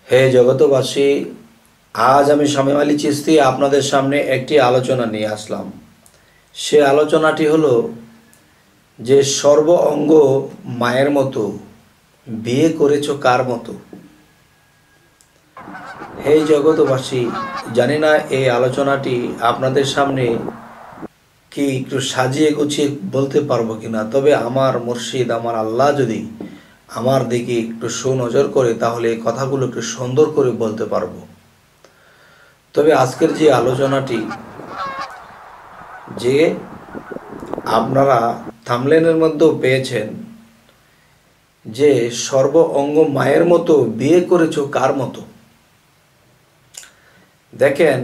হে জগতবাসী, আজ আমি শামীম আলী চিশতি আপনাদের সামনে একটি আলোচনা নিয়ে আসলাম। সে আলোচনাটি হলো যে সর্ব অঙ্গ মায়ের মতো, বিয়ে করেছো কার মতো। হে জগতবাসী, জানি না এই আলোচনাটি আপনাদের সামনে কি একটু সাজিয়ে গুছিয়ে বলতে পারবো কিনা, তবে আমার মুর্শিদ আমার আল্লাহ যদি আমার দিকে একটু সুনজর করে তাহলে এই কথাগুলো একটু সুন্দর করে বলতে পারবো। তবে আজকের যে আলোচনাটি, যে আপনারা থাম্বনেলের মধ্যেও পেয়েছেন, যে সর্ব অঙ্গ মায়ের মতো, বিয়ে করেছো কার মতো। দেখেন,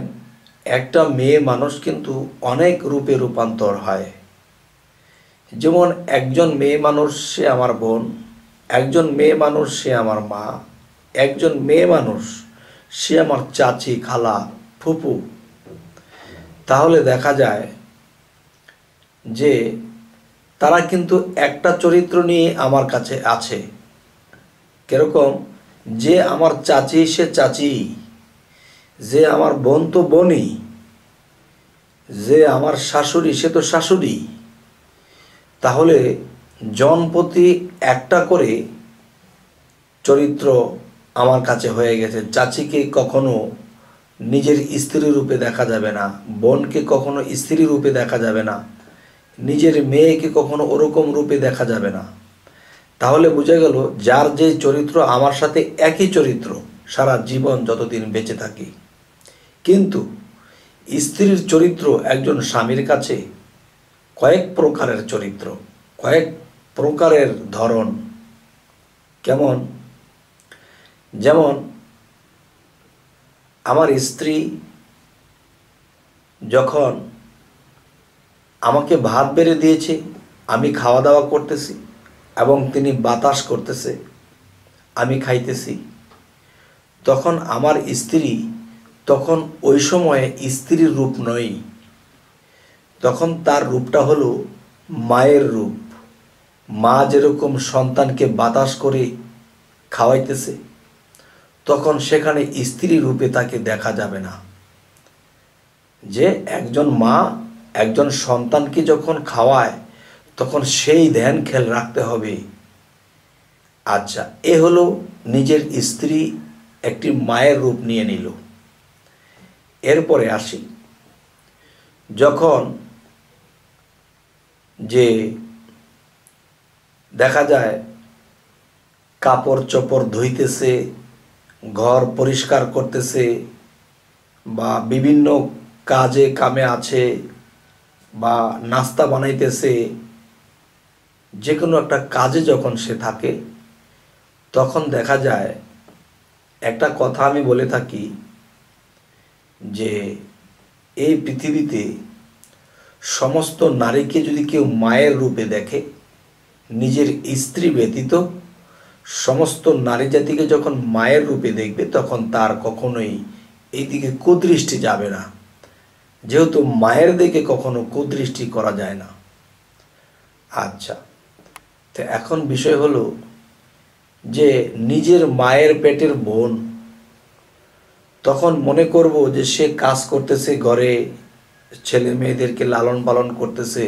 একটা মেয়ে মানুষ কিন্তু অনেক রূপে রূপান্তর হয়। যেমন একজন মেয়ে মানুষ সে আমার বোন, একজন মেয়ে মানুষ সে আমার মা, একজন মেয়ে মানুষ সে আমার চাচি, খালা, ফুপু। তাহলে দেখা যায় যে তারা কিন্তু একটা চরিত্র নিয়ে আমার কাছে আছে। কিরকম? যে আমার চাচি সে চাচি, যে আমার বোন তো বোনই, যে আমার শাশুড়ি সে তো শাশুড়ি। তাহলে জনপ্রতি একটা করে চরিত্র আমার কাছে হয়ে গেছে। চাচিকে কখনো নিজের স্ত্রী রূপে দেখা যাবে না, বোনকে কখনো স্ত্রী রূপে দেখা যাবে না, নিজের মেয়েকে কখনো ওরকম রূপে দেখা যাবে না। তাহলে বোঝা গেল যার যে চরিত্র আমার সাথে একই চরিত্র সারা জীবন যতদিন বেঁচে থাকি। কিন্তু স্ত্রীর চরিত্র একজন স্বামীর কাছে কয়েক প্রকারের চরিত্র, কয়েক প্রকারের ধরন। কেমন? যেমন আমার স্ত্রী যখন আমাকে ভাত বেড়ে দিয়েছে, আমি খাওয়া দাওয়া করতেছি এবং তিনি বাতাস করতেছে, আমি খাইতেছি, তখন আমার স্ত্রী তখন ওই সময়ে স্ত্রীর রূপ নয়, তখন তার রূপটা হলো মায়ের রূপ। মা যেরকম সন্তানকে বাতাস করে খাওয়াইতেছে, তখন সেখানে স্ত্রী রূপে তাকে দেখা যাবে না। যে একজন মা একজন সন্তানকে যখন খাওয়ায় তখন সেই ধ্যান খেয়াল রাখতে হবে। আচ্ছা, এ হলো নিজের স্ত্রী একটি মায়ের রূপ নিয়ে নিল। এরপরে আসি, যখন যে দেখা যায় কাপড় চোপড় ধুইতেছে, ঘর পরিষ্কার করতেছে, বা বিভিন্ন কাজে কামে আছে, বা নাস্তা বানাইতেছে, যে কোনো একটা কাজে যখন সে থাকে, তখন দেখা যায় একটা কথা আমি বলে থাকি যে এই পৃথিবীতে সমস্ত নারীকে যদি কেউ মায়ের রূপে দেখে, নিজের স্ত্রী ব্যতীত সমস্ত নারী জাতিকে যখন মায়ের রূপে দেখবে, তখন তার কখনোই এই দিকে কুদৃষ্টি যাবে না, যেহেতু মায়ের দিকে কখনো কুদৃষ্টি করা যায় না। আচ্ছা, তো এখন বিষয় হলো যে নিজের মায়ের পেটের বোন, তখন মনে করব যে সে কাজ করতেছে, ঘরে ছেলে মেয়েদেরকে লালন পালন করতেছে,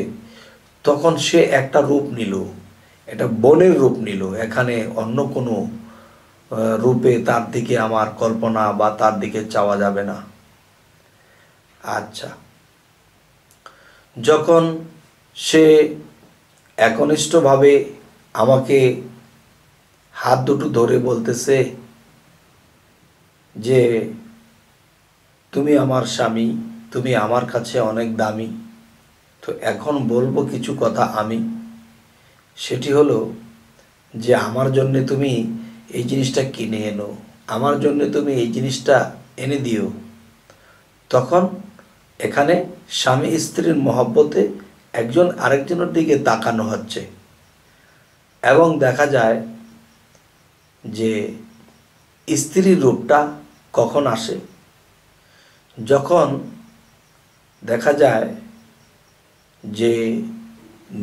তখন সে একটা রূপ নিল, এটা বোনের রূপ নিল। এখানে অন্য কোনো রূপে তার দিকে আমার কল্পনা বা তার দিকে চাওয়া যাবে না। আচ্ছা, যখন সে একনিষ্ঠভাবে আমাকে হাত দুটো ধরে বলতেছে যে তুমি আমার স্বামী, তুমি আমার কাছে অনেক দামি, তো এখন বলবো কিছু কথা আমি। সেটি হলো যে আমার জন্যে তুমি এই জিনিসটা কিনে এনো, আমার জন্য তুমি এই জিনিসটা এনে দিও। তখন এখানে স্বামী স্ত্রীর মহব্বতে একজন আরেকজনের দিকে তাকানো হচ্ছে, এবং দেখা যায় যে স্ত্রীর রূপটা কখন আসে, যখন দেখা যায় যে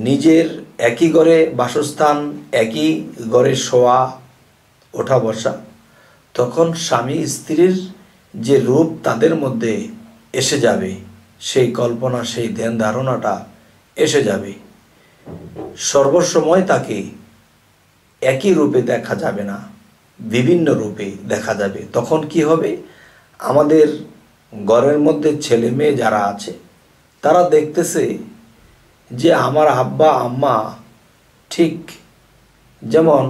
নিজের একই ঘরে বাসস্থান, একই ঘরে শোয়া ওঠা বসা, তখন স্বামী স্ত্রীর যে রূপ তাদের মধ্যে এসে যাবে, সেই কল্পনা, সেই ধ্যান ধারণাটা এসে যাবে। সর্বসময় তাকে একই রূপে দেখা যাবে না, বিভিন্ন রূপে দেখা যাবে। তখন কি হবে, আমাদের ঘরের মধ্যে ছেলে মেয়ে যারা আছে তারা দেখতেছে যে আমার আব্বা আম্মা ঠিক যেমন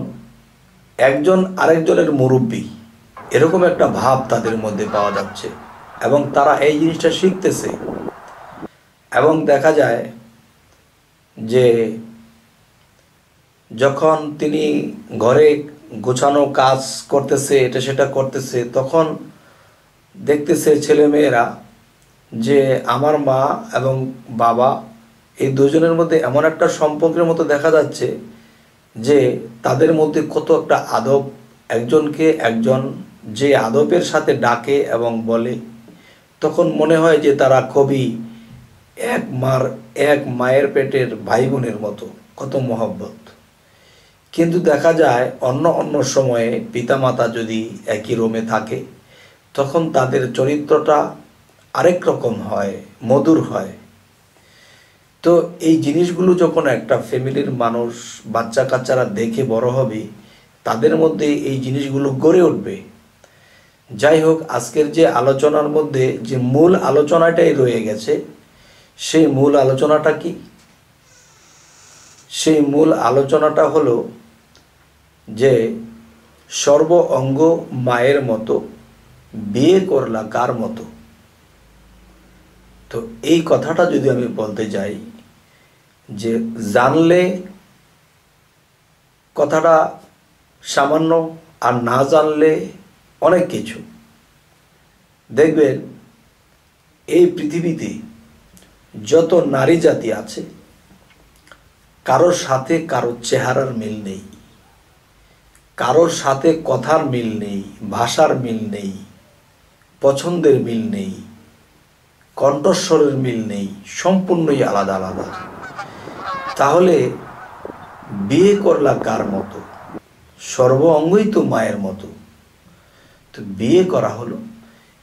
একজন আরেকজনের মুরব্বী, এরকম একটা ভাব তাদের মধ্যে পাওয়া যাচ্ছে এবং তারা এই জিনিসটা শিখতেছে। এবং দেখা যায় যে যখন তিনি ঘরে গোছানো কাজ করতেছে, এটা সেটা করতেছে, তখন দেখতেছে ছেলেমেয়েরা যে আমার মা এবং বাবা এই দুজনের মধ্যে এমন একটা সম্পর্কের মতো দেখা যাচ্ছে যে তাদের মধ্যে কত একটা আদব, একজনকে একজন যে আদবের সাথে ডাকে এবং বলে, তখন মনে হয় যে তারা খুবই এক মায়ের পেটের ভাই বোনের মতো, কত মহব্বত। কিন্তু দেখা যায় অন্য অন্য সময়ে পিতামাতা যদি একই রুমে থাকে তখন তাদের চরিত্রটা আরেক রকম হয়, মধুর হয়। তো এই জিনিসগুলো যখন একটা ফ্যামিলির মানুষ, বাচ্চা কাচ্চারা দেখে বড় হবে, তাদের মধ্যে এই জিনিসগুলো গড়ে উঠবে। যাই হোক, আজকের যে আলোচনার মধ্যে যে মূল আলোচনাটাই রয়ে গেছে, সেই মূল আলোচনাটা কি? সেই মূল আলোচনাটা হলো যে সর্ব অঙ্গ মায়ের মতো, বিয়ে করলা কার মতো। তো এই কথাটা যদি আমি বলতে যাই, যে জানলে কথাটা সামান্য, আর না জানলে অনেক কিছু। দেখবেন এই পৃথিবীতে যত নারী জাতি আছে, কারোর সাথে কারোর চেহারার মিল নেই, কারোর সাথে কথার মিল নেই, ভাষার মিল নেই, পছন্দের মিল নেই, কণ্ঠস্বরের মিল নেই, সম্পূর্ণই আলাদা আলাদা। তাহলে বিয়ে করলা কার মতো? সর্ব অঙ্গই তো মায়ের মতো। তো বিয়ে করা হলো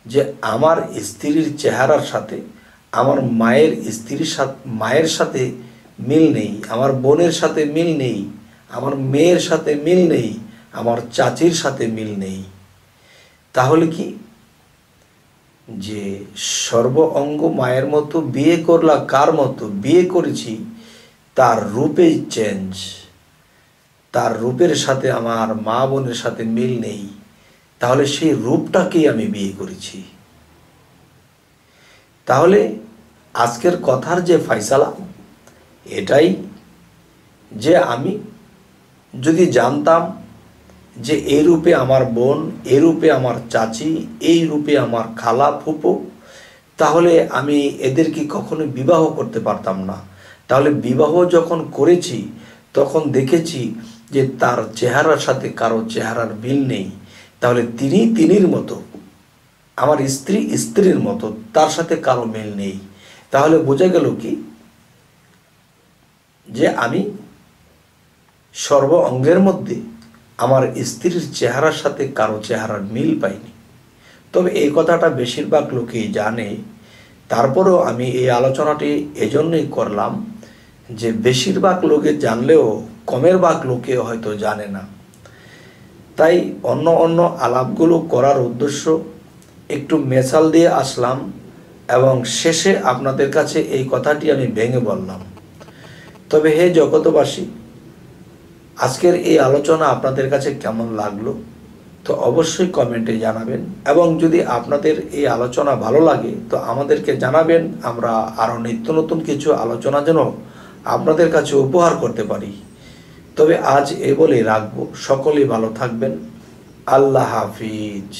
যে আমার স্ত্রীর চেহারার সাথে আমার মায়ের সাথে মিল নেই, আমার বোনের সাথে মিল নেই, আমার মেয়ের সাথে মিল নেই, আমার চাচির সাথে মিল নেই। তাহলে কি যে সর্ব অঙ্গ মায়ের মতো, বিয়ে করলা কার মতো? বিয়ে করেছি তার রূপেই চেঞ্জ, তার রূপের সাথে আমার মা বোনের সাথে মিল নেই, তাহলে সেই রূপটাকেই আমি বিয়ে করেছি। তাহলে আজকের কথার যে ফয়সালা এটাই, যে আমি যদি জানতাম যে এই রূপে আমার বোন, এই রূপে আমার চাচি, এই রূপে আমার খালা ফুপু, তাহলে আমি এদেরকে কখনো বিবাহ করতে পারতাম না। তাহলে বিবাহ যখন করেছি তখন দেখেছি যে তার চেহারার সাথে কারো চেহারার মিল নেই, তাহলে তিনির মতো, আমার স্ত্রী স্ত্রীর মতো, তার সাথে কারো মিল নেই। তাহলে বোঝা গেল কি যে আমি সর্ব অঙ্গের মধ্যে আমার স্ত্রীর চেহারার সাথে কারো চেহারার মিল পাইনি। তবে এই কথাটা বেশিরভাগ লোকেই জানে। তারপরেও আমি এই আলোচনাটি এজন্যই করলাম যে বেশিরভাগ লোকে জানলেও কমের ভাগ লোকে হয়তো জানে না। তাই অন্য অন্য আলাপগুলো করার উদ্দেশ্য একটু মেসাল দিয়ে আসলাম এবং শেষে আপনাদের কাছে এই কথাটি আমি ভেঙে বললাম। তবে হে জগতবাসী, আজকের এই আলোচনা আপনাদের কাছে কেমন লাগলো তো অবশ্যই কমেন্টে জানাবেন, এবং যদি আপনাদের এই আলোচনা ভালো লাগে তো আমাদেরকে জানাবেন, আমরা আরও নিত্য নতুন কিছু আলোচনা যেন আপনাদের কাছে উপহার করতে পারি। তবে আজ এ বলেই রাখবো, সকলেই ভালো থাকবেন। আল্লাহ হাফিজ।